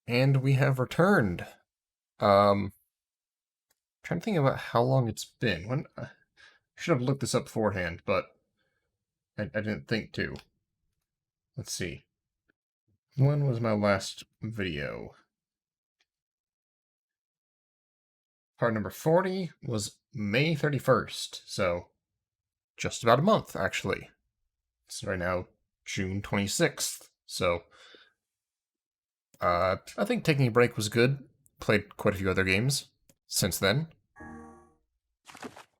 And we have returned. Trying to think about how long it's been. When I should have looked this up beforehand, but I didn't think to. Let's see. When was my last video? Part number 40 was May 31st, so just about a month, actually. It's right now June 26th, so I think taking a break was good. Played quite a few other games since then.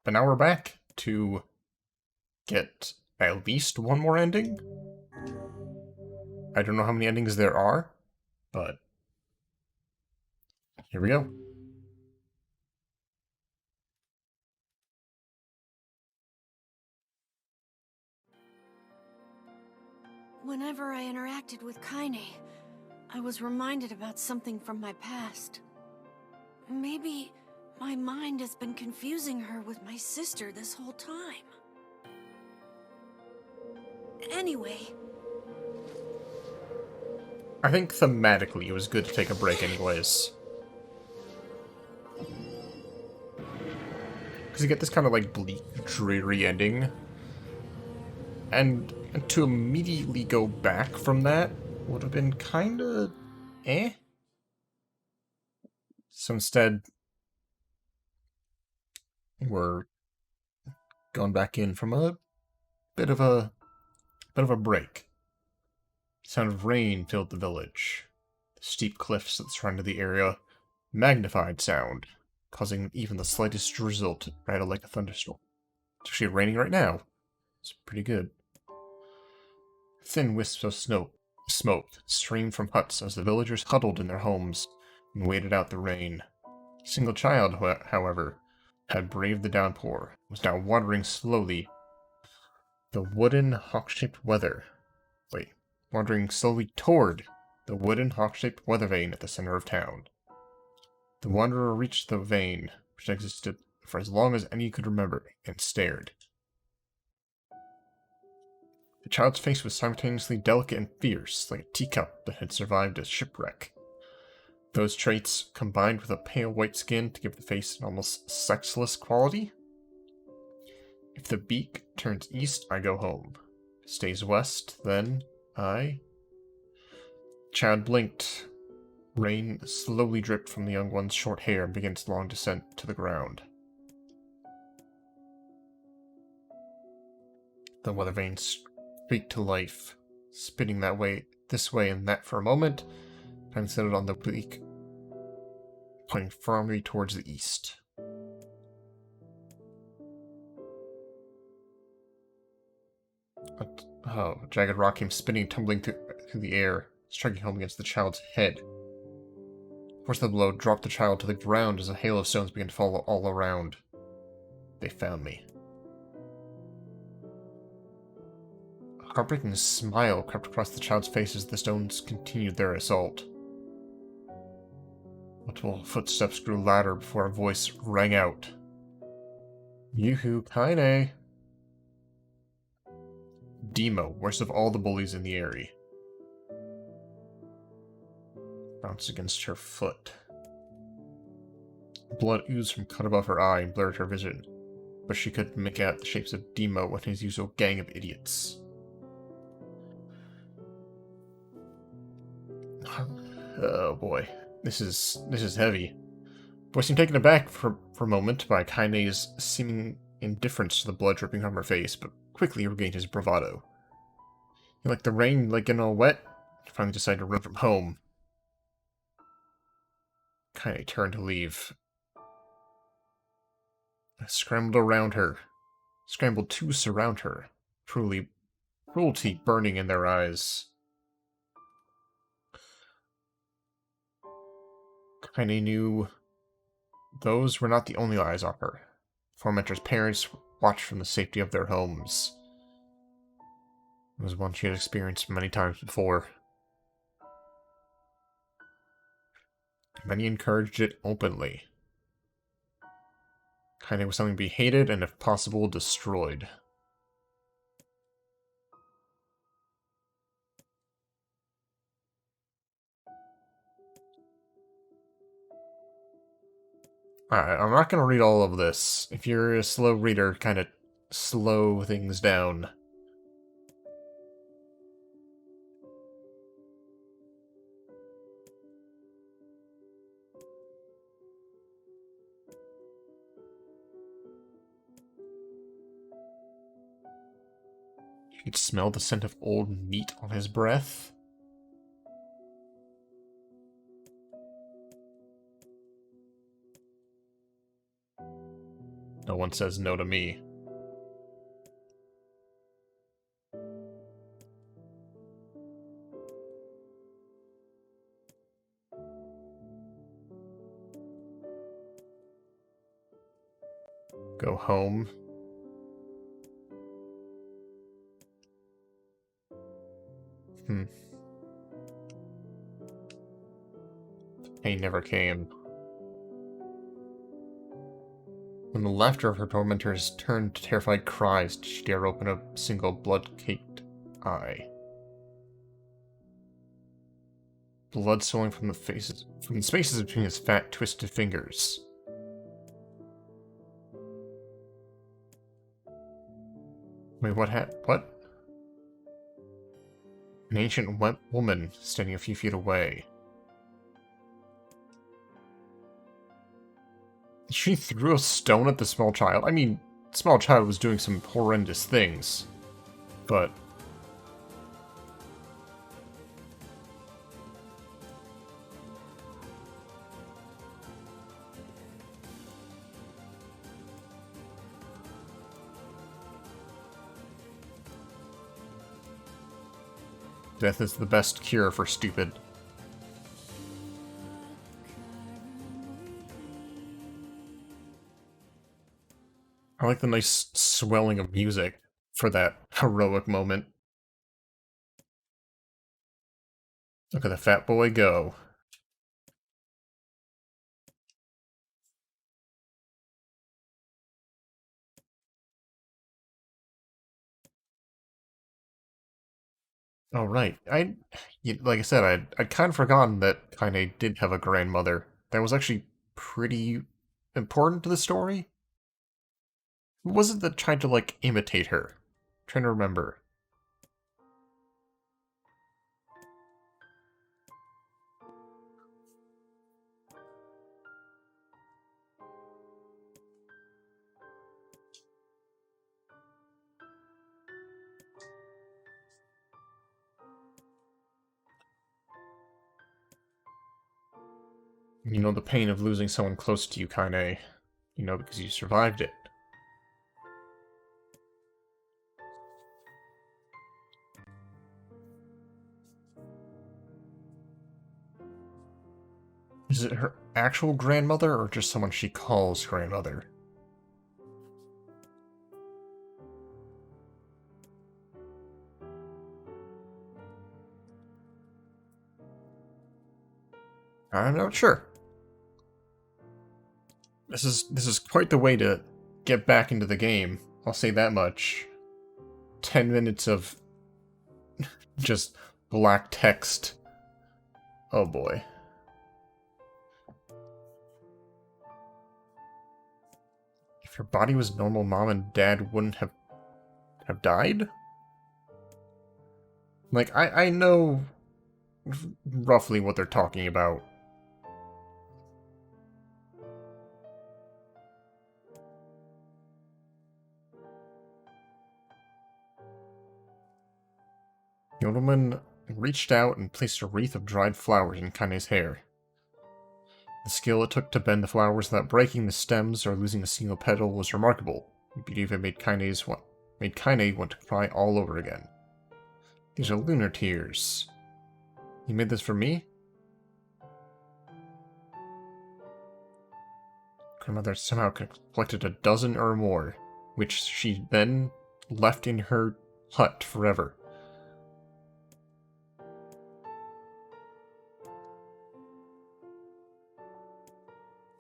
But now we're back to get at least one more ending. I don't know how many endings there are, but here we go. Whenever I interacted with Kaine, I was reminded about something from my past. Maybe my mind has been confusing her with my sister this whole time. Anyway. I think thematically it was good to take a break anyways. Because you get this kind of like bleak, dreary ending. And to immediately go back from that would have been kinda eh. So instead, we're going back in from a bit of a break. The sound of rain filled the village. The steep cliffs that surrounded the area magnified sound, causing even the slightest drizzle to rattle like a thunderstorm. It's actually raining right now. It's pretty good. Thin wisps of smoke streamed from huts as the villagers huddled in their homes and waited out the rain. A single child, however, had braved the downpour, was now wandering slowly wandering slowly toward the wooden hawk-shaped weather vane at the center of town. The wanderer reached the vane, which existed for as long as any could remember, and stared. The child's face was simultaneously delicate and fierce, like a teacup that had survived a shipwreck. Those traits combined with a pale white skin to give the face an almost sexless quality. If the beak turns east, I go home. If it stays west, then I... Child blinked. Rain slowly dripped from the young one's short hair and began its long descent to the ground. The weather vane streaked to life, spinning this way and that for a moment, and settled on the beak, pointing firmly towards the east. A jagged rock came spinning, tumbling through the air, striking home against the child's head. Force of the blow dropped the child to the ground as a hail of stones began to fall all around. They found me. A heartbreaking smile crept across the child's face as the stones continued their assault. Multiple footsteps grew louder before a voice rang out. Yoo-hoo, Kaine! Demo, worst of all the bullies in the area, bounced against her foot. Blood oozed from cut above her eye and blurred her vision, but she couldn't make out the shapes of Demo and his usual gang of idiots. Oh boy, this is heavy. Boy seemed taken aback for a moment by Kaine's seeming indifference to the blood dripping from her face, but quickly regained his bravado. He liked the rain getting all wet, and finally decided to run from home. Kaine turned to leave. I scrambled to surround her, cruelty burning in their eyes. Kaine knew those were not the only eyes on her. Tormentor's parents watched from the safety of their homes. It was one she had experienced many times before. Many encouraged it openly. Kaine was something to be hated and, if possible, destroyed. Alright, I'm not gonna read all of this. If you're a slow reader, kind of slow things down. You could smell the scent of old meat on his breath. No one says no to me. Go home. He never came. When the laughter of her tormentors turned to terrified cries, did she dare open a single blood-caked eye? Blood swelling from the spaces between his fat, twisted fingers. Wait, what? An ancient woman standing a few feet away. She threw a stone at the small child. I mean, the small child was doing some horrendous things, but... death is the best cure for stupid. I like the nice swelling of music for that heroic moment. Look at the fat boy go. Oh, right. Like I said, I'd kind of forgotten that Kaine did have a grandmother. That was actually pretty important to the story. Who was it that tried to, like, imitate her? I'm trying to remember. You know the pain of losing someone close to you, Kaine. You know because you survived it. Is it her actual grandmother, or just someone she calls grandmother? I'm not sure. This is quite the way to get back into the game. I'll say that much. 10 minutes of just black text. Oh boy. If your body was normal, mom and dad wouldn't have died? Like, I know roughly what they're talking about. The old woman reached out and placed a wreath of dried flowers in Kaine's hair. The skill it took to bend the flowers without breaking the stems or losing a single petal was remarkable. The beauty of it made Kaine want to cry all over again. These are lunar tears. You made this for me? Grandmother somehow collected a dozen or more, which she then left in her hut forever.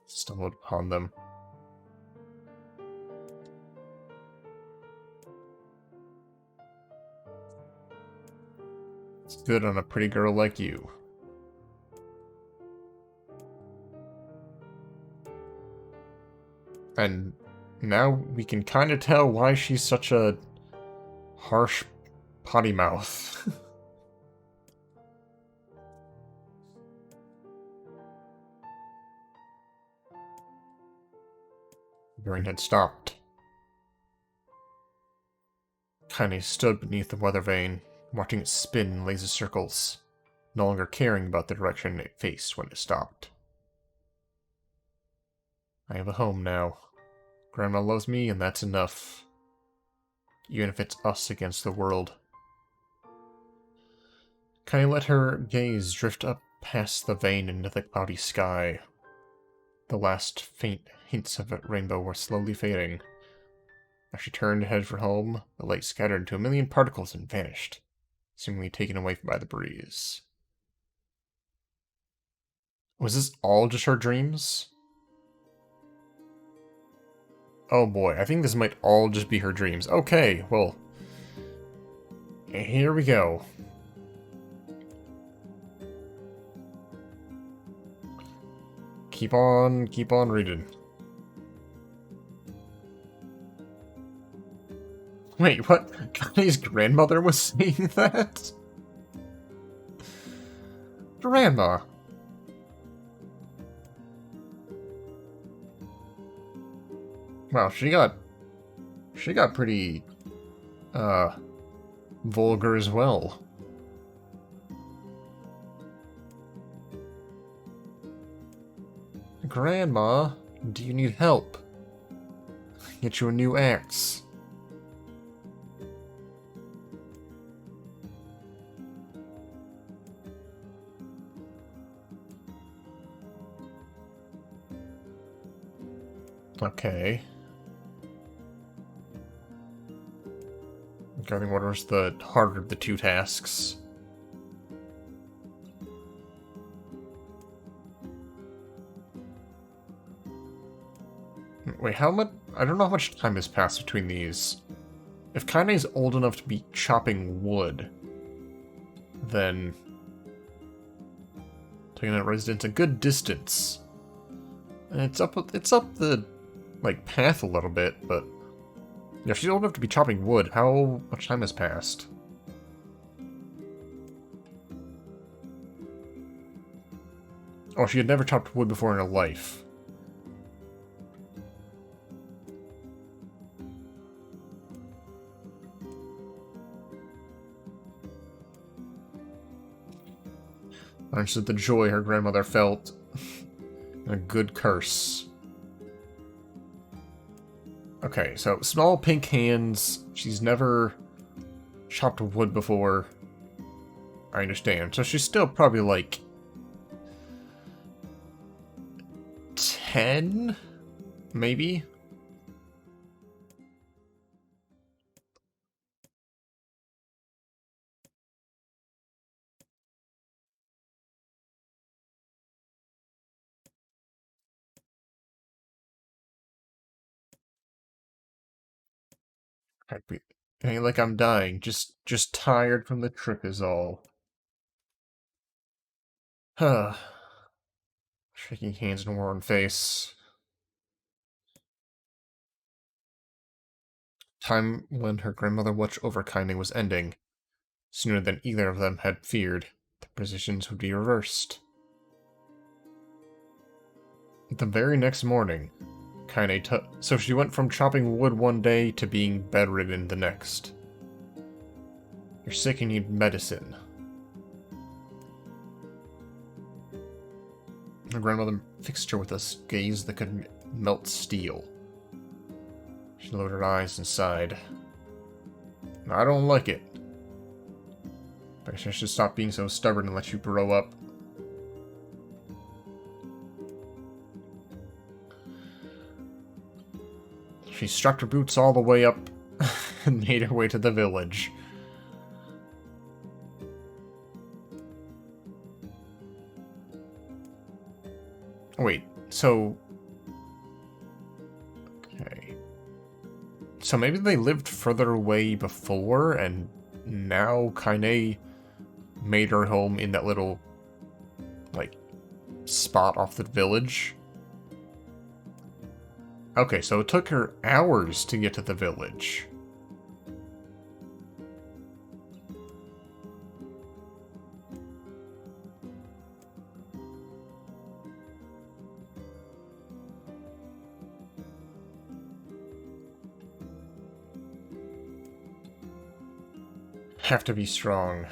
Stumbled upon them. It's good on a pretty girl like you. And now we can kind of tell why she's such a harsh potty mouth. The rain had stopped. Kaine stood beneath the weather vane, watching it spin in lazy circles, no longer caring about the direction it faced when it stopped. I have a home now. Grandma loves me, and that's enough. Even if it's us against the world. Kaine let her gaze drift up past the vane into the cloudy sky. The last faint hints of a rainbow were slowly fading. As she turned to head for home, the light scattered into a million particles and vanished, seemingly taken away by the breeze. Was this all just her dreams? Oh boy, I think this might all just be her dreams. Okay, well, here we go. Keep on reading. Wait, what? Kaine's grandmother was saying that? Grandma. Wow, she got pretty, vulgar as well. Grandma, do you need help? Get you a new axe. Okay. Guarding orders the harder of the two tasks. Wait, how much? I don't know how much time has passed between these. If Kaine's old enough to be chopping wood, then taking that residence a good distance. And it's up the like path a little bit, but if she's old enough to be chopping wood, how much time has passed? Oh, she had never chopped wood before in her life. I understood the joy her grandmother felt. And a good curse. Okay, so small pink hands. She's never chopped wood before. I understand. So she's still probably like 10? Maybe? It ain't like I'm dying. Just tired from the trip is all. Huh. Shaking hands and worn face. Time when her grandmother watched over Kaine was ending. Sooner than either of them had feared, the positions would be reversed. The very next morning, Kaine so she went from chopping wood one day to being bedridden the next. You're sick and need medicine. Her grandmother fixed her with a gaze that could melt steel. She lowered her eyes and sighed. I don't like it. I guess I should stop being so stubborn and let you grow up. She struck her boots all the way up and made her way to the village. Wait, so... Okay. So maybe they lived further away before, and now Kaine made her home in that little, like, spot off the village? Okay, so it took her hours to get to the village. Have to be strong.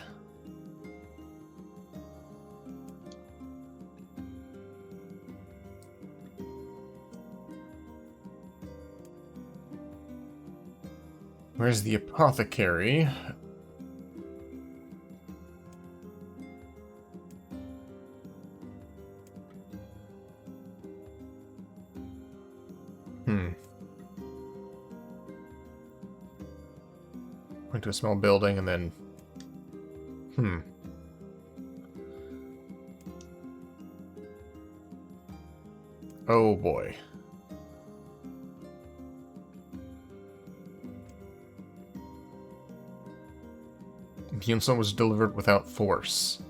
Where's the apothecary? Went to a small building and then... Oh boy. The insult was delivered without force.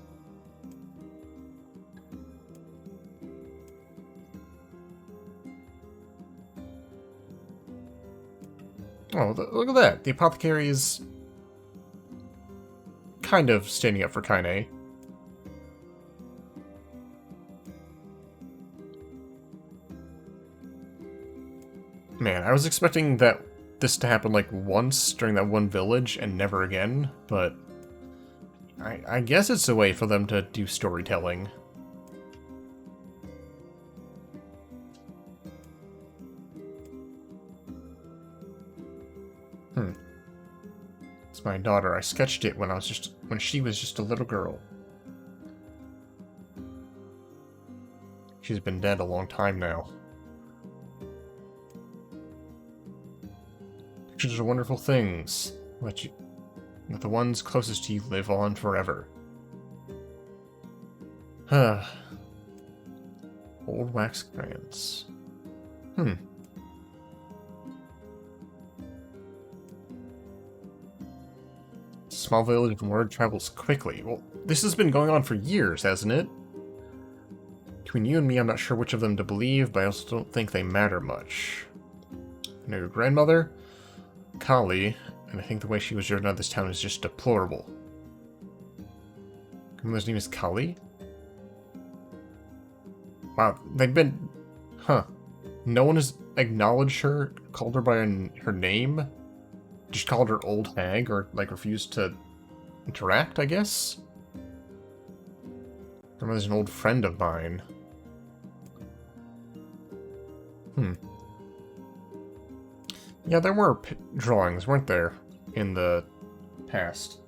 Oh, look at that. The apothecary is kind of standing up for Kaine. Man, I was expecting this to happen like once during that one village and never again, but I guess it's a way for them to do storytelling. It's my daughter. I sketched it when she was just a little girl. She's been dead a long time now. Pictures are wonderful things. Let the ones closest to you live on forever. Old wax crayons. Small village and word travels quickly. Well, this has been going on for years, hasn't it? Between you and me, I'm not sure which of them to believe, but I also don't think they matter much. I know your grandmother, Kali, and I think the way she was driven out of this town is just deplorable. Grandmother's name is Kali? Wow, they've been... No one has acknowledged her, called her by her name? Just called her old hag, or, like, refused to interact, I guess? Grandmother's an old friend of mine. Yeah, there were drawings, weren't there, in the past?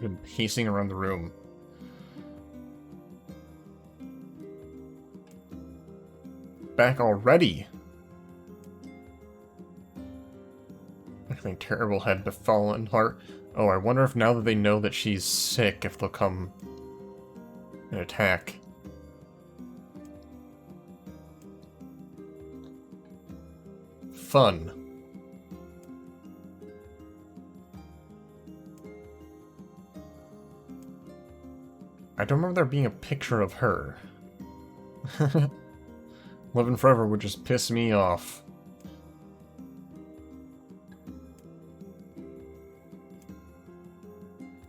Been pacing around the room. Back already? Nothing terrible had befallen her. Oh, I wonder if now that they know that she's sick, if they'll come and attack. Fun. I don't remember there being a picture of her. Living forever would just piss me off.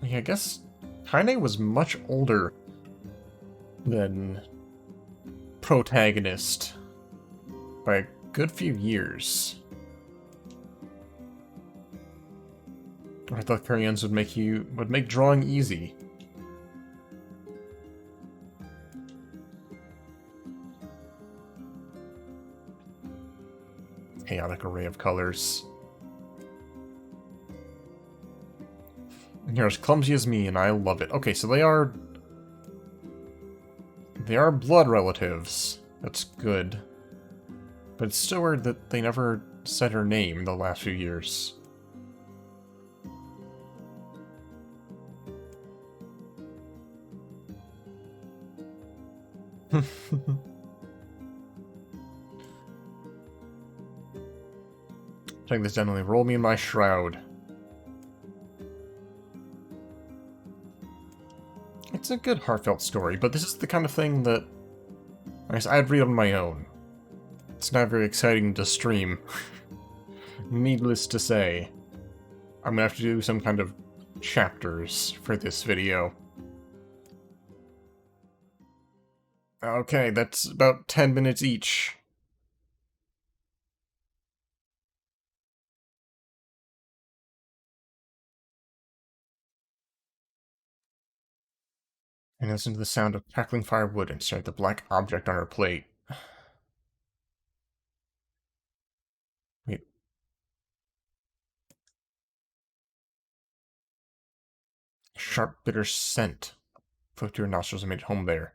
Yeah, I guess Kaine was much older than protagonist by a good few years. I thought crayons would make drawing easy. Chaotic array of colors. And you're as clumsy as me, and I love it. Okay, so they are blood relatives. That's good. But it's still weird that they never said her name the last few years. Take this down and roll me in my shroud. It's a good heartfelt story, but this is the kind of thing that I guess I'd read on my own. It's not very exciting to stream. Needless to say. I'm gonna have to do some kind of chapters for this video. Okay, that's about 10 minutes each. And listen to the sound of crackling firewood and stare at the black object on her plate. Wait. Sharp, bitter scent. Flew through her nostrils and made it home there.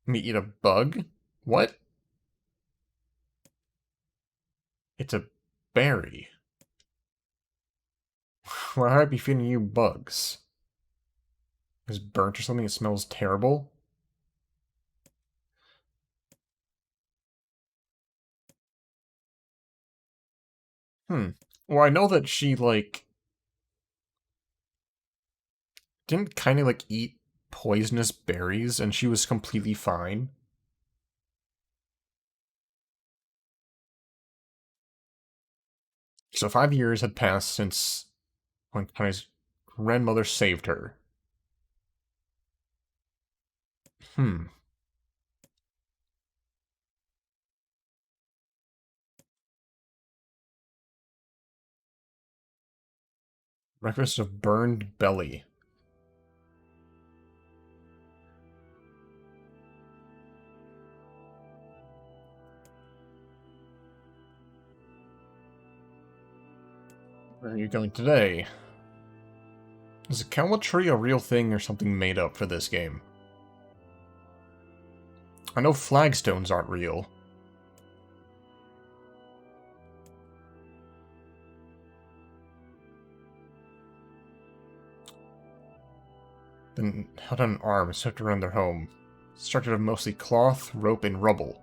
Me eat a bug? What? It's a berry. Why would I be feeding you bugs? Is it burnt or something? It smells terrible? Well, I know that she, like, didn't kind of, like, eat poisonous berries, and she was completely fine. So 5 years had passed since when Kaine's grandmother saved her. Breakfast of burned belly. Where are you going today? Is a Kaine tree a real thing or something made up for this game? I know flagstones aren't real. Then held on an arm swept around their home. Constructed of mostly cloth, rope, and rubble.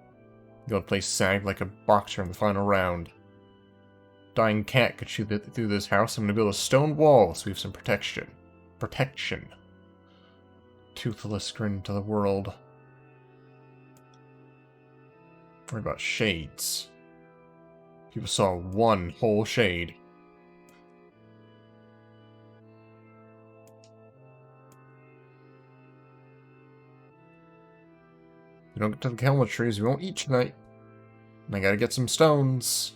The old place sagged like a boxer in the final round. Dying cat could shoot through this house. I'm gonna build a stone wall so we have some protection. Protection. Toothless grin to the world. Worry about shades. People saw one whole shade. We don't get to the Kaine trees, we won't eat tonight. And I gotta get some stones.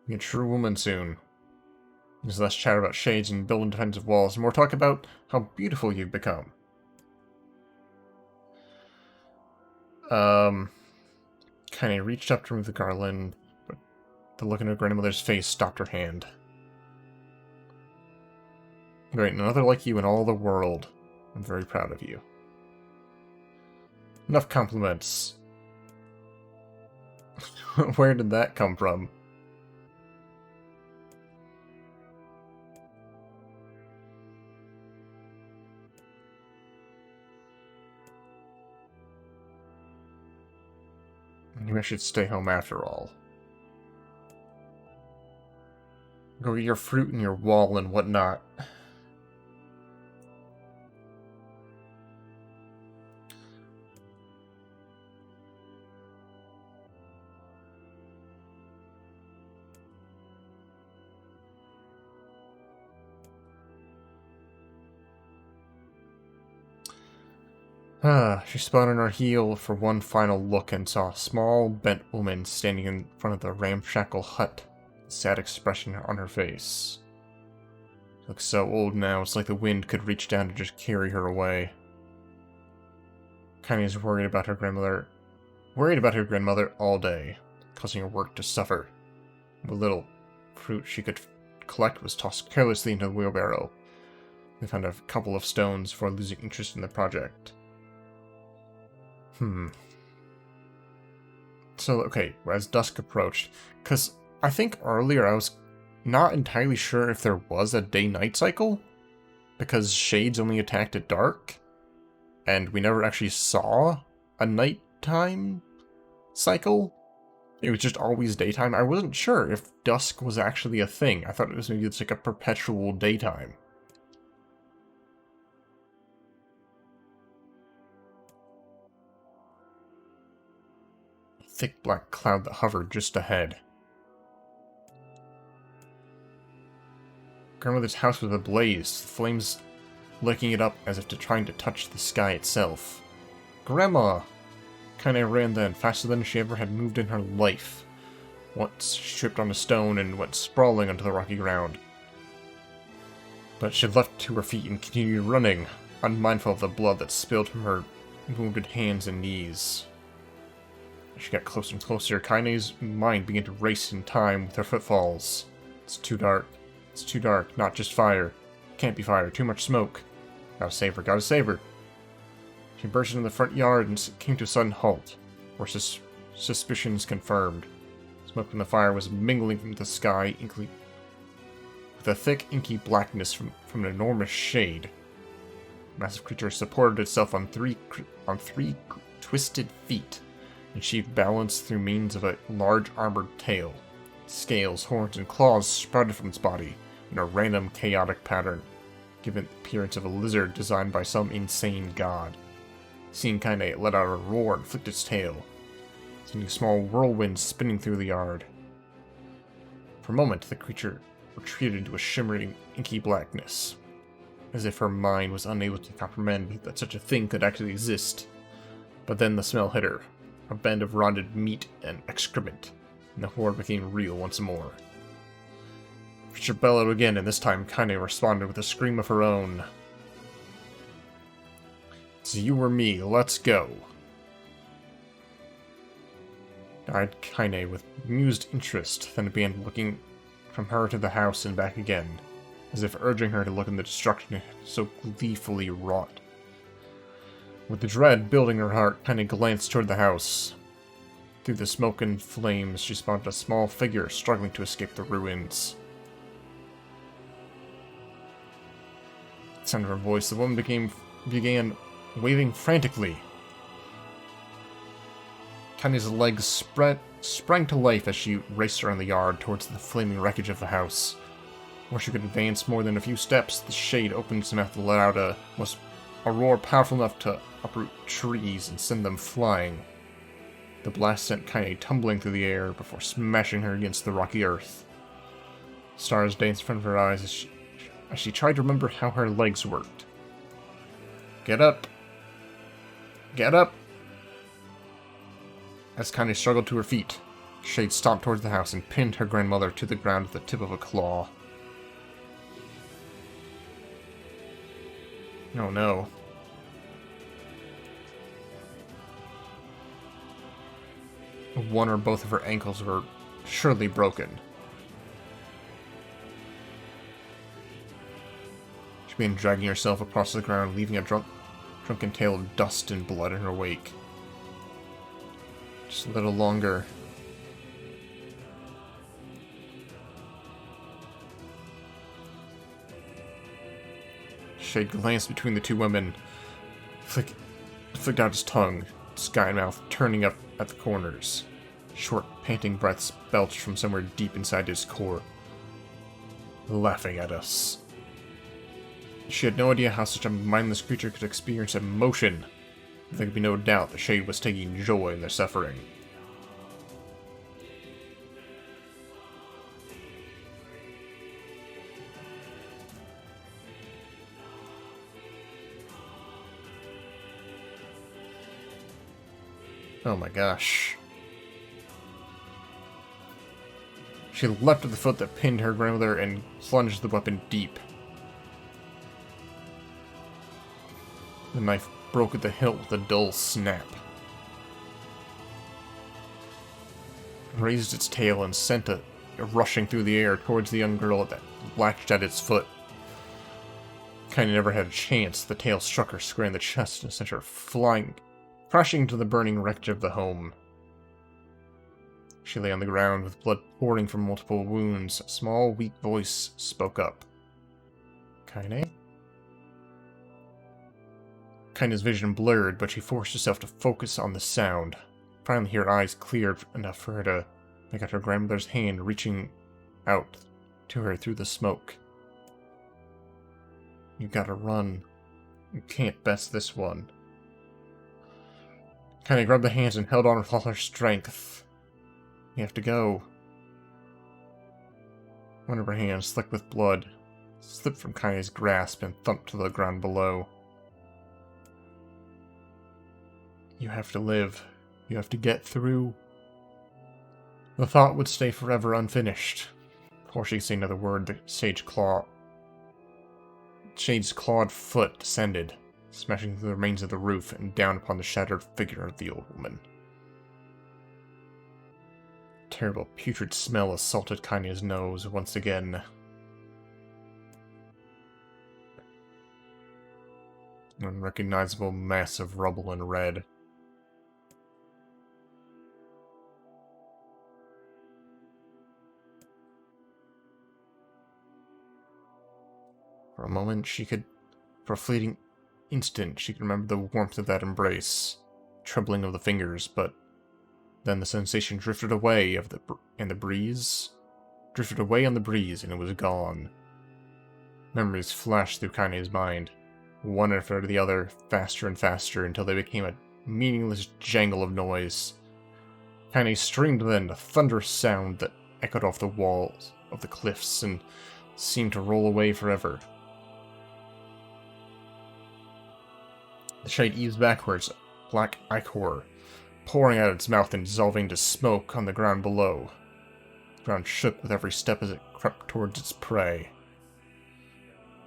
Be a true woman soon. There's less chatter about shades and building defensive walls, and more talk about how beautiful you've become. Kaine reached up to remove the garland, but the look in her grandmother's face stopped her hand. There ain't another like you in all the world. I'm very proud of you. Enough compliments. Where did that come from? Maybe I should stay home after all. Go get your fruit and your wall and whatnot. She spun on her heel for one final look and saw a small, bent woman standing in front of the ramshackle hut, a sad expression on her face. She looks so old now, it's like the wind could reach down to just carry her away. Kaine is worried about her grandmother all day, causing her work to suffer. The little fruit she could collect was tossed carelessly into the wheelbarrow. They found a couple of stones before losing interest in the project. So, okay, as dusk approached, because I think earlier I was not entirely sure if there was a day-night cycle, because shades only attacked at dark, and we never actually saw a nighttime cycle. It was just always daytime. I wasn't sure if dusk was actually a thing. I thought it was maybe it's like a perpetual daytime. A thick black cloud that hovered just ahead. Grandmother's house was ablaze, flames licking it up as if trying to touch the sky itself. Grandma! Kaine ran then, faster than she ever had moved in her life. Once she tripped on a stone and went sprawling onto the rocky ground. But she leapt to her feet and continued running, unmindful of the blood that spilled from her wounded hands and knees. As she got closer and closer, Kaine's mind began to race in time with her footfalls. It's too dark. It's too dark. Not just fire. Can't be fire. Too much smoke. Gotta save her. Gotta save her. She burst into the front yard and came to a sudden halt, where suspicions confirmed. Smoke from the fire was mingling from the sky with a thick, inky blackness from an enormous shade. The massive creature supported itself on three twisted feet, and she balanced through means of a large armored tail. Scales, horns, and claws sprouted from its body in a random, chaotic pattern, giving the appearance of a lizard designed by some insane god. Seeing Kaine, it let out a roar and flicked its tail, sending small whirlwinds spinning through the yard. For a moment, the creature retreated into a shimmering, inky blackness, as if her mind was unable to comprehend that such a thing could actually exist. But then the smell hit her, a band of rotted meat and excrement, and the horror became real once more. The creature bellowed again, and this time Kaine responded with a scream of her own. "It's you or me, let's go," died Kaine with amused interest, then began looking from her to the house and back again, as if urging her to look in the destruction it had so gleefully wrought. With the dread building her heart, Kaine glanced toward the house. Through the smoke and flames, she spotted a small figure struggling to escape the ruins. At the sound of her voice, the woman began waving frantically. Kaine's legs sprang to life as she raced around the yard towards the flaming wreckage of the house. Before she could advance more than a few steps, the shade opened its mouth to let out a roar powerful enough to uproot trees and send them flying. The blast sent Kaine tumbling through the air before smashing her against the rocky earth. Stars danced in front of her eyes as she tried to remember how her legs worked. "Get up! Get up!" As Kaine struggled to her feet, Shade stomped towards the house and pinned her grandmother to the ground with the tip of a claw. Oh no. One or both of her ankles were surely broken. She began dragging herself across the ground, leaving a drunken tail of dust and blood in her wake. Just a little longer. Shade glanced between the two women, flicked out his tongue, sky mouth turning up at the corners. Short, panting breaths belched from somewhere deep inside his core, laughing at us. She had no idea how such a mindless creature could experience emotion. There could be no doubt that Shade was taking joy in their suffering. Oh my gosh. She leapt to the foot that pinned her grandmother and plunged the weapon deep. The knife broke at the hilt with a dull snap. It raised its tail and sent it rushing through the air towards the young girl that latched at its foot. Kaine never had a chance. The tail struck her square in the chest and sent her flying, crashing into the burning wreckage of the home. She lay on the ground with blood pouring from multiple wounds. A small, weak voice spoke up. Kaine? Kaine's vision blurred, but she forced herself to focus on the sound. Finally, her eyes cleared enough for her to make out her grandmother's hand reaching out to her through the smoke. You gotta run. You can't best this one. Kaine grabbed the hands and held on with all her strength. You have to go. One of her hands, slick with blood, slipped from Kaine's grasp and thumped to the ground below. You have to live. You have to get through. The thought would stay forever unfinished. Before she could say another word, the Shade's clawed foot descended, smashing through the remains of the roof and down upon the shattered figure of the old woman. A terrible, putrid smell assaulted Kaine's nose once again. An unrecognizable mass of rubble and red. For a moment, for a fleeting instant, she could remember the warmth of that embrace, trembling of the fingers, but then the sensation drifted away and the breeze drifted away on the breeze, and it was gone. Memories flashed through Kaine's mind, one after the other, faster and faster, until they became a meaningless jangle of noise. Kaine screamed then, a thunderous sound that echoed off the walls of the cliffs and seemed to roll away forever. The Shade eased backwards, black ichor pouring out its mouth and dissolving to smoke on the ground below. The ground shook with every step as it crept towards its prey.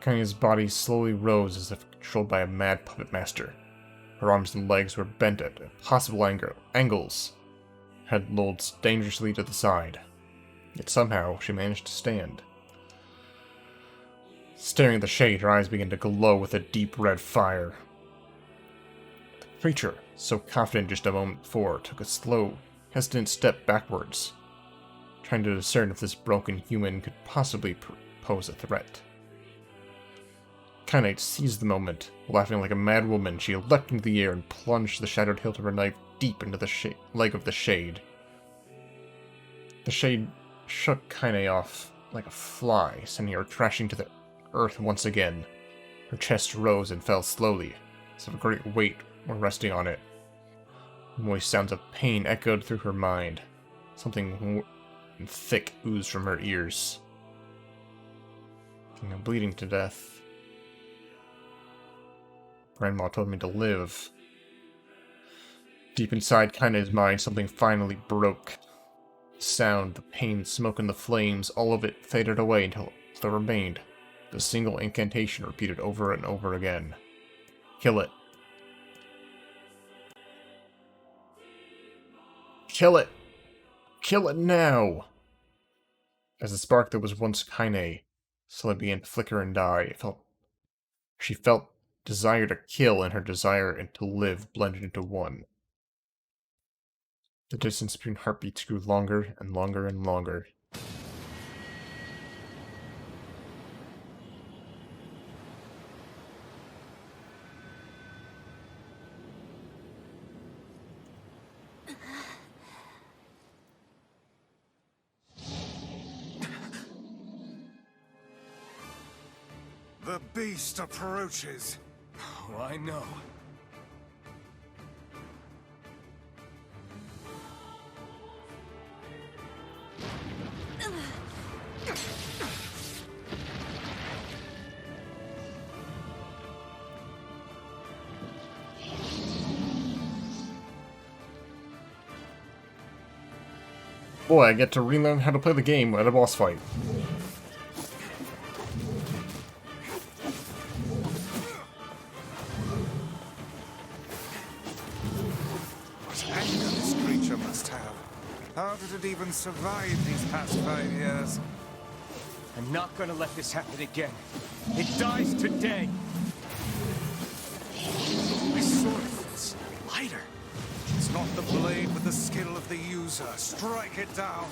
Kaine's body slowly rose as if controlled by a mad puppet master. Her arms and legs were bent at impossible angles, head lolled dangerously to the side. Yet somehow she managed to stand. Staring at the Shade, her eyes began to glow with a deep red fire. The creature, so confident just a moment before, took a slow, hesitant step backwards, trying to discern if this broken human could possibly pose a threat. Kaine seized the moment. Laughing like a mad woman, she leapt into the air and plunged the shattered hilt of her knife deep into the leg of the Shade. The Shade shook Kaine off like a fly, sending her crashing to the earth once again. Her chest rose and fell slowly, as if a great weight were resting on it. Moist sounds of pain echoed through her mind. Something thick oozed from her ears. I'm bleeding to death. Grandma told me to live. Deep inside Kaine's mind, something finally broke. The sound, the pain, smoke, and the flames, all of it faded away until there remained the single incantation repeated over and over again. Kill it. Kill it! Kill it now! As the spark that was once Kaine slowly began to flicker and die, she felt desire to kill and her desire to live blended into one. The distance between heartbeats grew longer and longer and longer. The beast approaches. Oh, I know. Boy, I get to relearn how to play the game at a boss fight. How did it even survive these past 5 years? I'm not gonna let this happen again. It dies today. My sword feels lighter. It's not the blade with the skill of the user. Strike it down.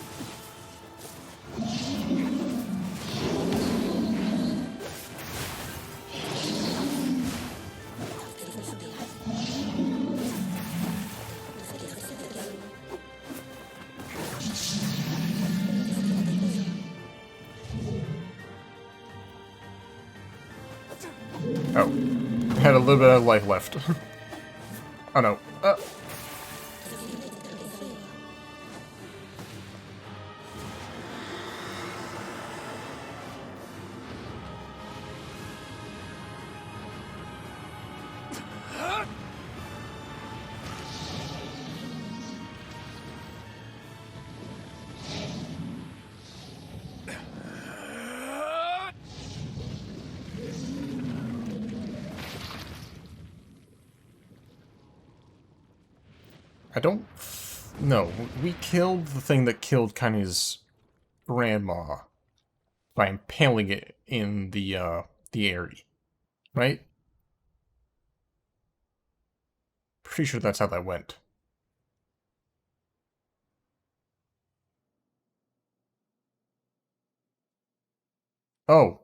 Oh. Had a little bit of life left. Oh no. I don't... No, we killed the thing that killed Kaine's grandma by impaling it in the area, right? Pretty sure that's how that went. Oh.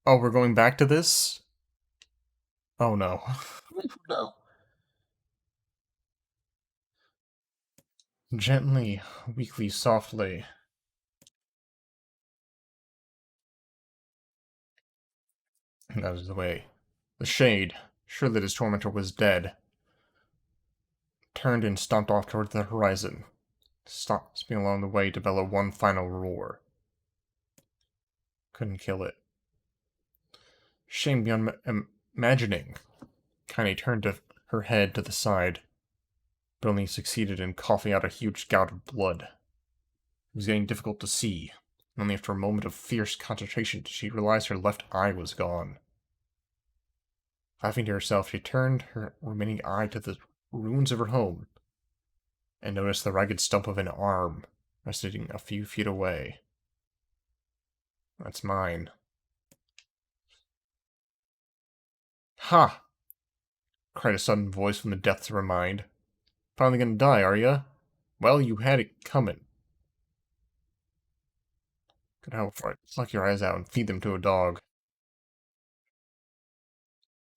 Oh, we're going back to this? Oh no. No. Gently, weakly, softly. That was the way. The shade, sure that his tormentor was dead, turned and stomped off toward the horizon, stopping along the way to bellow one final roar. Couldn't kill it. Shame beyond imagining. Kaine turned her head to the side, but only succeeded in coughing out a huge gout of blood. It was getting difficult to see. Only after a moment of fierce concentration did she realize her left eye was gone. Laughing to herself, she turned her remaining eye to the ruins of her home, and noticed the ragged stump of an arm resting a few feet away. That's mine. Ha! Cried a sudden voice from the depths of her mind. Finally gonna die, are ya? Well, you had it coming. Could help for it. Pluck your eyes out and feed them to a dog.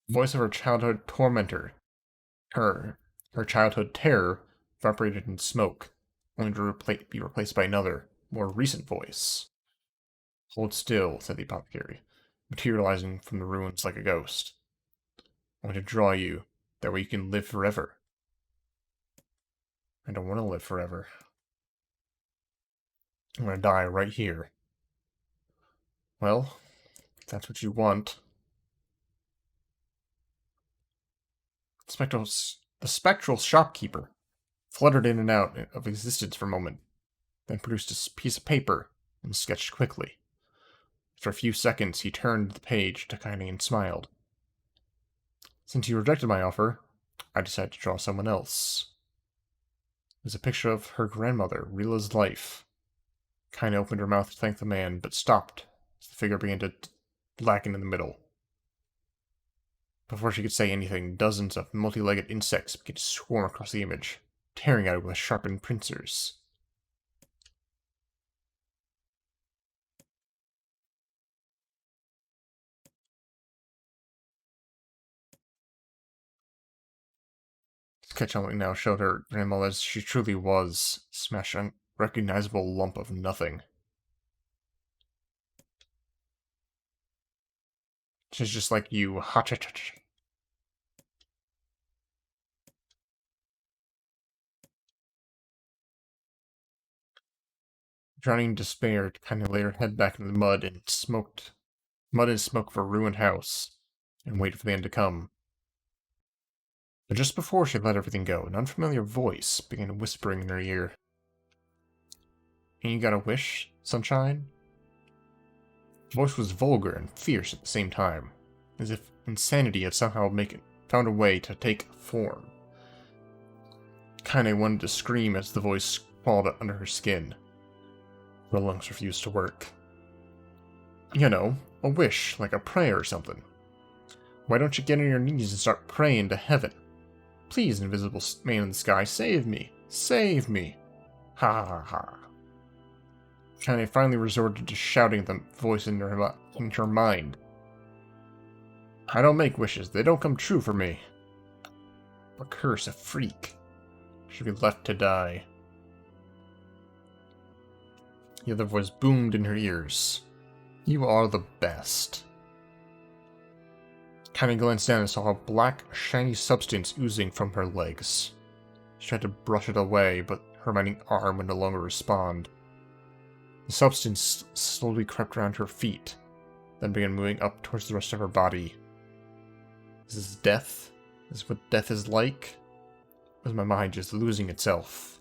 The voice of her childhood tormentor. Her childhood terror evaporated in smoke, only to be replaced by another, more recent voice. Hold still, said the apothecary, materializing from the ruins like a ghost. I want to draw you, that way you can live forever. I don't want to live forever. I'm going to die right here. Well, if that's what you want. The spectral shopkeeper fluttered in and out of existence for a moment, then produced a piece of paper and sketched quickly. For a few seconds, he turned the page to Kaine and smiled. Since you rejected my offer, I decided to draw someone else. It was a picture of her grandmother, real as life. Kaine opened her mouth to thank the man, but stopped as the figure began to blacken in the middle. Before she could say anything, dozens of multi-legged insects began to swarm across the image, tearing at it with sharpened pincers. Sketch only now showed her grandma as she truly was, smashed an unrecognizable lump of nothing. She's just like you, ha-cha-cha-cha. Drowning in despair, Kaine laid her head back in the mud and smoke of a ruined house, and waited for the end to come. But just before she let everything go, an unfamiliar voice began whispering in her ear. Ain't you got a wish, sunshine? The voice was vulgar and fierce at the same time, as if insanity had somehow found a way to take form. Kaine wanted to scream as the voice crawled under her skin. Her lungs refused to work. You know, a wish, like a prayer or something. Why don't you get on your knees and start praying to heaven? Please, invisible man in the sky, save me! Save me! Ha ha ha. Kaine finally resorted to shouting the voice in her mind. I don't make wishes. They don't come true for me. A curse, a freak. Should be left to die. The other voice boomed in her ears. You are the best. Kaine glanced down and saw a black, shiny substance oozing from her legs. She tried to brush it away, but her remaining arm would no longer respond. The substance slowly crept around her feet, then began moving up towards the rest of her body. Is this death? Is this what death is like? Was my mind just losing itself?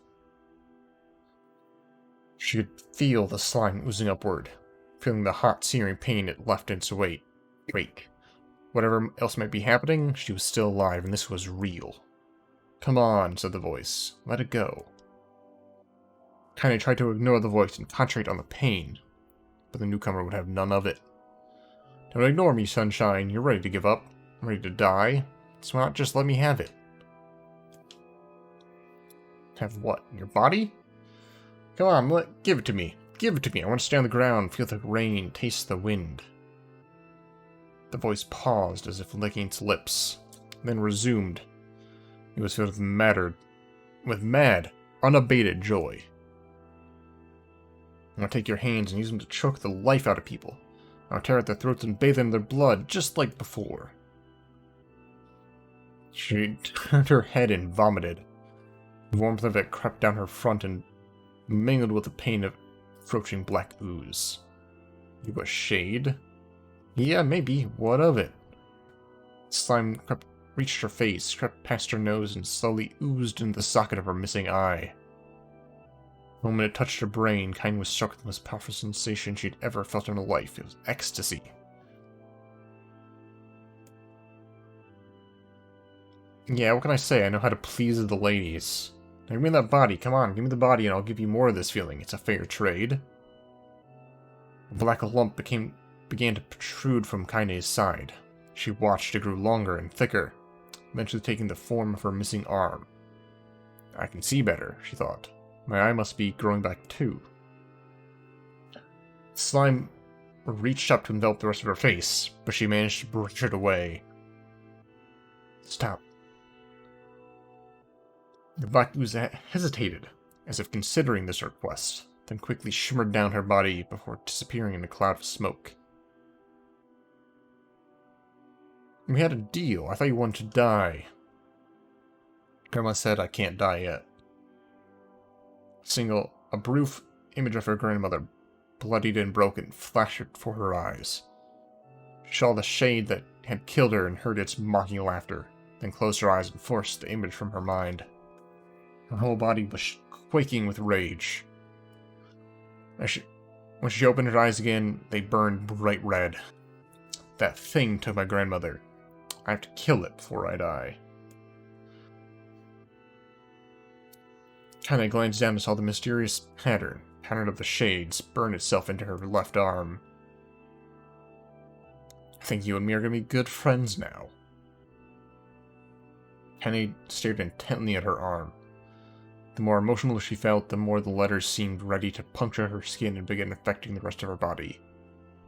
She could feel the slime oozing upward, feeling the hot, searing pain it left in its wake. Whatever else might be happening, she was still alive, and this was real. Come on, said the voice. Let it go. Kaine tried to ignore the voice and concentrate on the pain, but the newcomer would have none of it. Don't ignore me, sunshine. You're ready to give up. I'm ready to die. So why not just let me have it? Have what? Your body? Come on, give it to me. Give it to me. I want to stay on the ground, feel the rain, taste the wind. The voice paused as if licking its lips, then resumed. It was filled with mad, unabated joy. I'm gonna take your hands and use them to choke the life out of people. I'll tear at their throats and bathe in their blood, just like before. She turned her head and vomited. The warmth of it crept down her front and mingled with the pain of approaching black ooze. You a shade? Yeah, maybe. What of it? Slime reached her face, crept past her nose, and slowly oozed into the socket of her missing eye. The moment it touched her brain, Kaine was struck with the most powerful sensation she'd ever felt in her life. It was ecstasy. Yeah, what can I say? I know how to please the ladies. Now give me that body. Come on, give me the body and I'll give you more of this feeling. It's a fair trade. A black lump began to protrude from Kaine's side. She watched it grew longer and thicker, eventually taking the form of her missing arm. I can see better, she thought. My eye must be growing back too. Slime reached up to envelop the rest of her face, but she managed to brush it away. Stop. The black ooze hesitated, as if considering this request, then quickly shimmered down her body before disappearing in a cloud of smoke. We had a deal. I thought you wanted to die. Grandma said I can't die yet. A brief image of her grandmother, bloodied and broken, flashed before her eyes. She saw the shade that had killed her and heard its mocking laughter, then closed her eyes and forced the image from her mind. Her whole body was quaking with rage. When she opened her eyes again, they burned bright red. That thing took my grandmother. I have to kill it before I die. Kaine glanced down and saw the mysterious pattern of the shades, burn itself into her left arm. I think you and me are going to be good friends now. Kaine stared intently at her arm. The more emotional she felt, the more the letters seemed ready to puncture her skin and begin affecting the rest of her body.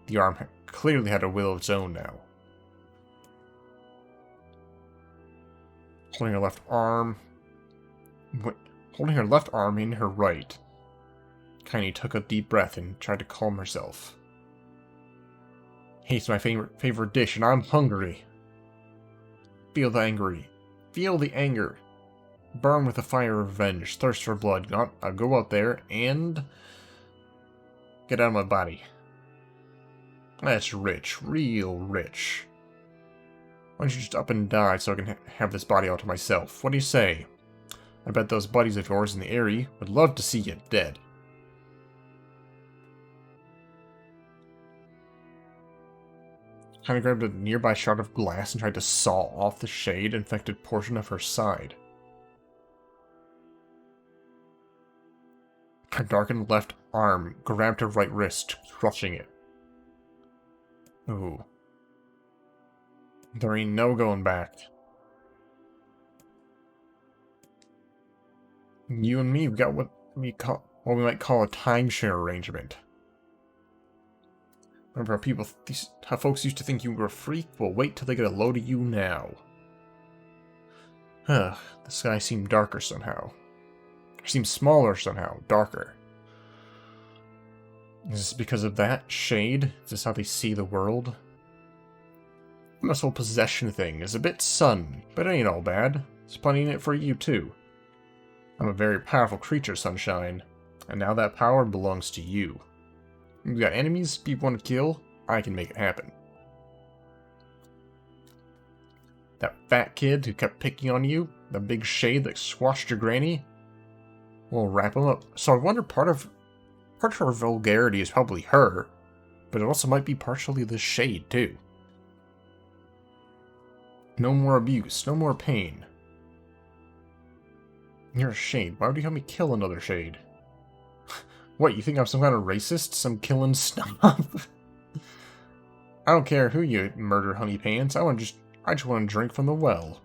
The arm clearly had a will of its own now. Holding her left arm in her right, Kaine took a deep breath and tried to calm herself. Hate's my favorite dish, and I'm hungry. Feel the anger. Burn with the fire of revenge, thirst for blood. I'll go out there and get out of my body. That's rich, real rich. Why don't you just up and die so I can have this body all to myself? What do you say? I bet those buddies of yours in the area would love to see you dead. Kaine grabbed a nearby shard of glass and tried to saw off the shade-infected portion of her side. Her darkened left arm grabbed her right wrist, crushing it. Ooh. There ain't no going back. You and me, we got what we might call a timeshare arrangement. Remember how folks used to think you were a freak? Well, wait till they get a load of you now. Huh, the sky seemed darker somehow. Or seemed smaller somehow, darker. Is this because of that? Shade? Is this how they see the world? This whole possession thing is a bit sudden, but it ain't all bad. There's plenty in it for you, too. I'm a very powerful creature, Sunshine, and now that power belongs to you. You got enemies people want to kill? I can make it happen. That fat kid who kept picking on you? The big shade that squashed your granny? We'll wrap him up. So I wonder part of her vulgarity is probably her, but it also might be partially the shade, too. No more abuse, no more pain. You're a shade. Why would you help me kill another shade? What, you think I'm some kind of racist? Some killing snob? I don't care who you murder, honey pants. I just want to drink from the well.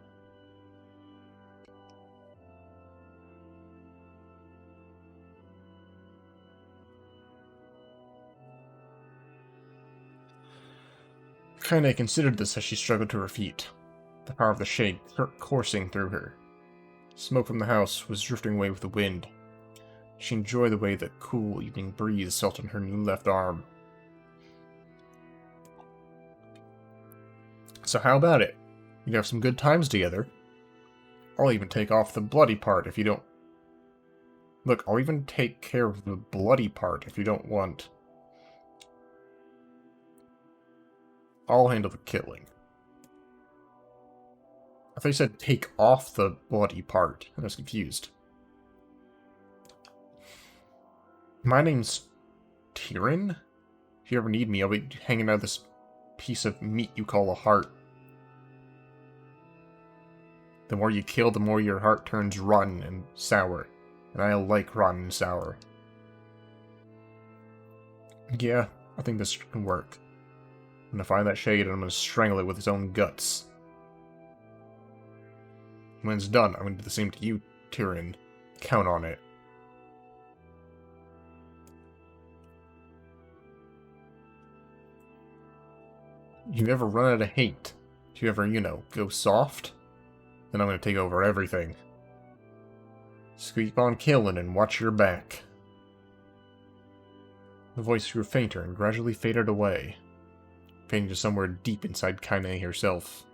Kaine considered this as she struggled to her feet, the power of the shade coursing through her. Smoke from the house was drifting away with the wind. She enjoyed the way the cool evening breeze felt on her new left arm. So how about it? You have some good times together. I'll even take off the bloody part if you don't... Look, I'll even take care of the bloody part if you don't want. I'll handle the killing. I thought you said take off the bloody part. I was confused. My name's Tyrion? If you ever need me, I'll be hanging out of this piece of meat you call a heart. The more you kill, the more your heart turns rotten and sour. And I like rotten and sour. Yeah, I think this can work. I'm gonna find that shade and I'm gonna strangle it with its own guts. When it's done, I'm gonna do the same to you, Tyrion. Count on it. You ever run out of hate? Do you ever, go soft? Then I'm gonna take over everything. Just keep on killing and watch your back. The voice grew fainter and gradually faded away, fading to somewhere deep inside Kaine herself.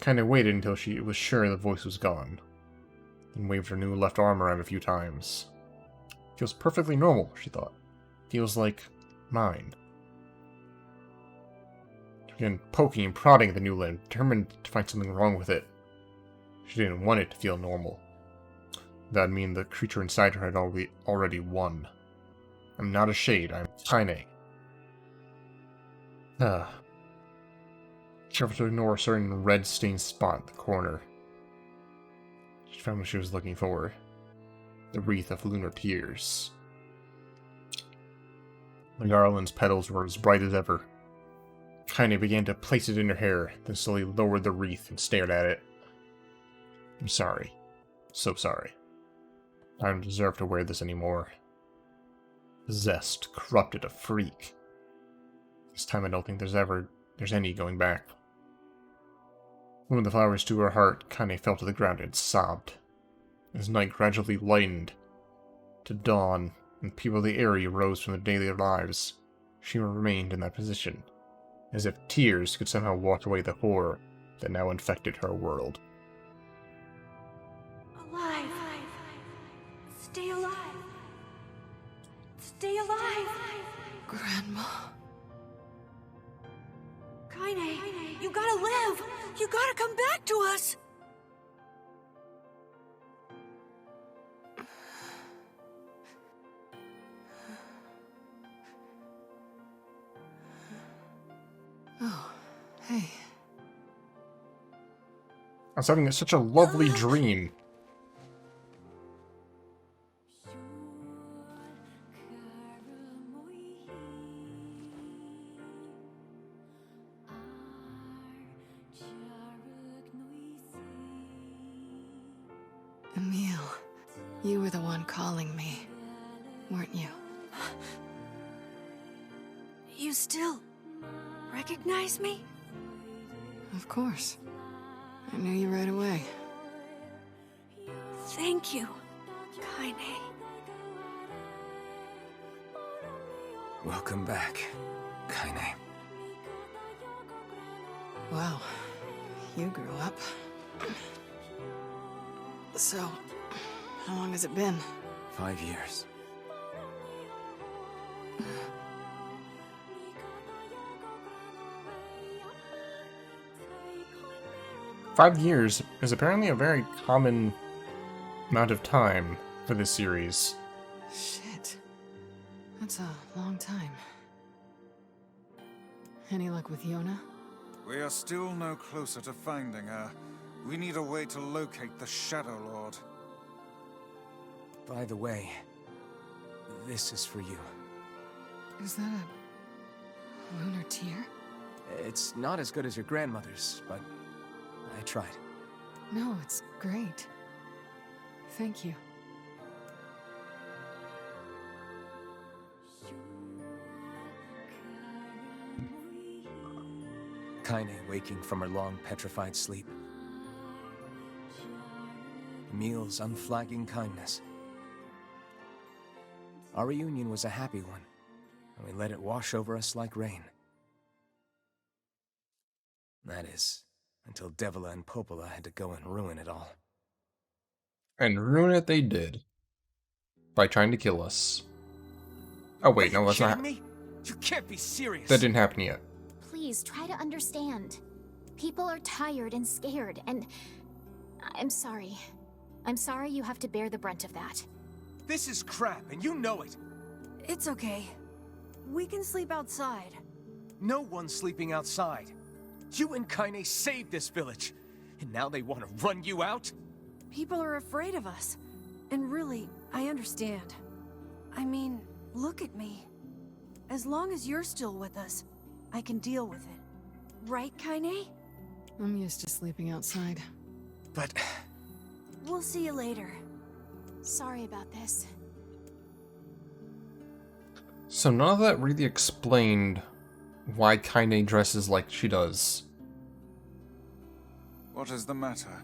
Kaine waited until she was sure the voice was gone, then waved her new left arm around a few times. Feels perfectly normal, she thought. Feels like mine. She began poking and prodding at the new limb, determined to find something wrong with it. She didn't want it to feel normal. That'd mean the creature inside her had already won. I'm not a shade, I'm Kaine. Careful to ignore a certain red-stained spot in the corner. She found what she was looking for. The wreath of lunar tears. The garland's petals were as bright as ever. Kaine began to place it in her hair, then slowly lowered the wreath and stared at it. I'm sorry. So sorry. I don't deserve to wear this anymore. Possessed, corrupted, a freak. This time I don't think there's any going back. Moving the flowers to her heart, Kaine fell to the ground and sobbed. As night gradually lightened to dawn, and people of the area rose from their daily lives, she remained in that position, as if tears could somehow wash away the horror that now infected her world. Alive! Stay alive! Stay alive! Grandma. Kaine, you gotta live! You gotta come back to us! Oh, hey. I was having such a lovely dream. Emil. You were the one calling me, weren't you? You still recognize me? Of course. I knew you right away. Thank you, Kaine. Welcome back, Kaine. Wow. You grew up. So, how long has it been? 5 years. Five years is apparently a very common amount of time for this series. Shit. That's a long time. Any luck with Yona? We are still no closer to finding her. We need a way to locate the Shadow Lord. By the way, this is for you. Is that a lunar tear? It's not as good as your grandmother's, but I tried. No, it's great. Thank you. Kaine waking from her long petrified sleep. Emil's unflagging kindness. Our reunion was a happy one, and we let it wash over us like rain. That is, until Devila and Popola had to go and ruin it all. And ruin it they did. By trying to kill us. Oh wait, no, that's not. Me? You can't be serious. That didn't happen yet. Please, try to understand. People are tired and scared, and I'm sorry. I'm sorry you have to bear the brunt of that. This is crap, and you know it. It's okay. We can sleep outside. No one's sleeping outside. You and Kaine saved this village, and now they want to run you out? People are afraid of us. And really, I understand. I mean, look at me. As long as you're still with us, I can deal with it. Right, Kaine? I'm used to sleeping outside. But We'll see you later. Sorry about this. So none of that really explained why Kaine dresses like she does. What is the matter?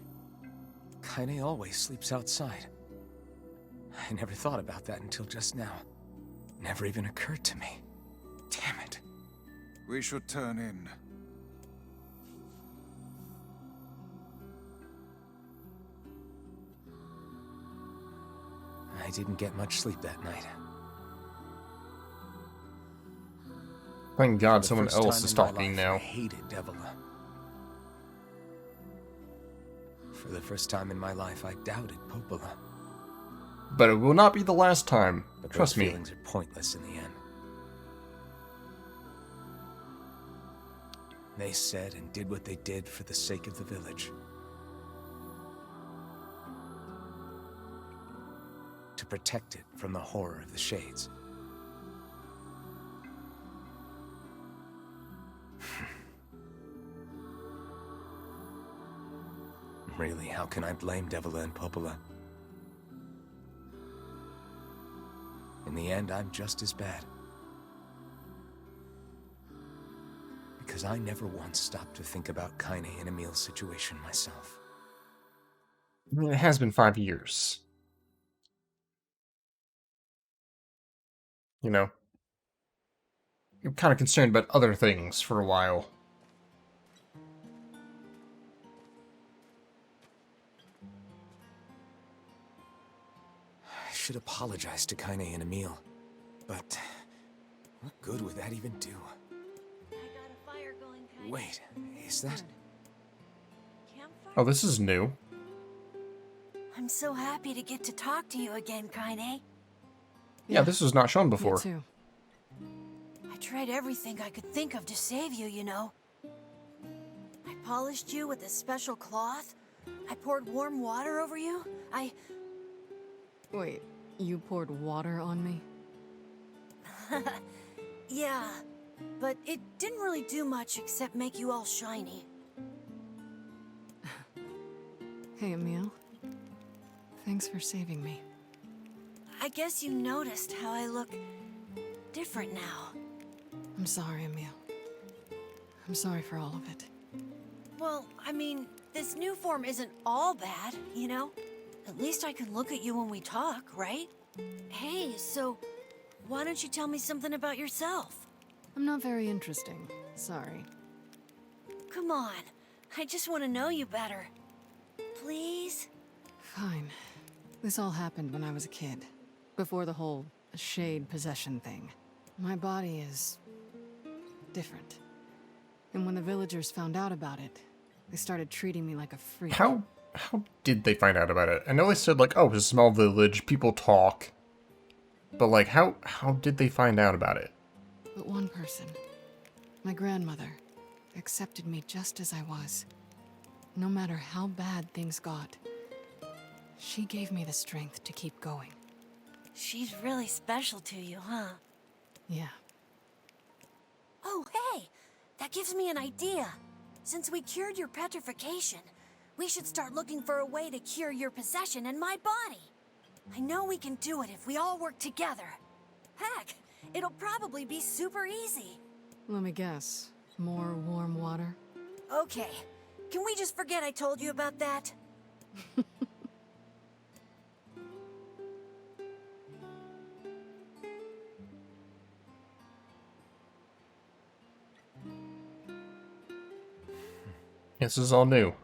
Kaine always sleeps outside. I never thought about that until just now. Never even occurred to me. Damn it. We should turn in. I didn't get much sleep that night. Thank God For the someone first else time is in my talking life, now. I hated Devila. For the first time in my life, I doubted Popola. But it will not be the last time. But Trust those me. feelings are pointless in the end. They said and did what they did for the sake of the village. To protect it from the horror of the Shades. Really, how can I blame Devila and Popola? In the end, I'm just as bad. Because I never once stopped to think about Kaine and Emil's situation myself. I mean, it has been 5 years. You know, you're kind of concerned about other things for a while. I should apologize to Kaine and Emil, but what good would that even do? I got a fire going, Kaine. Wait, is that? Campfire? Oh, this is new. I'm so happy to get to talk to you again, Kaine. Yeah, this was not shown before. Me too. I tried everything I could think of to save you, you know. I polished you with a special cloth. I poured warm water over you. Wait, you poured water on me? Yeah, but it didn't really do much except make you all shiny. Hey, Emil. Thanks for saving me. I guess you noticed how I look different now. I'm sorry, Emil. I'm sorry for all of it. Well, I mean, this new form isn't all bad, you know? At least I can look at you when we talk, right? Hey, so why don't you tell me something about yourself? I'm not very interesting. Sorry. Come on, I just want to know you better. Please? Fine. This all happened when I was a kid. Before the whole shade possession thing. My body is different. And when the villagers found out about it, they started treating me like a freak. How did they find out about it? I know they said, like, oh, it's a small village, people talk. But, like, how did they find out about it? But one person, my grandmother, accepted me just as I was. No matter how bad things got, she gave me the strength to keep going. She's really special to you, huh? Yeah. Oh, hey! That gives me an idea. Since we cured your petrification, we should start looking for a way to cure your possession in my body. I know we can do it if we all work together. Heck, it'll probably be super easy. Let me guess. More warm water? Okay, can we just forget I told you about that? This is all new.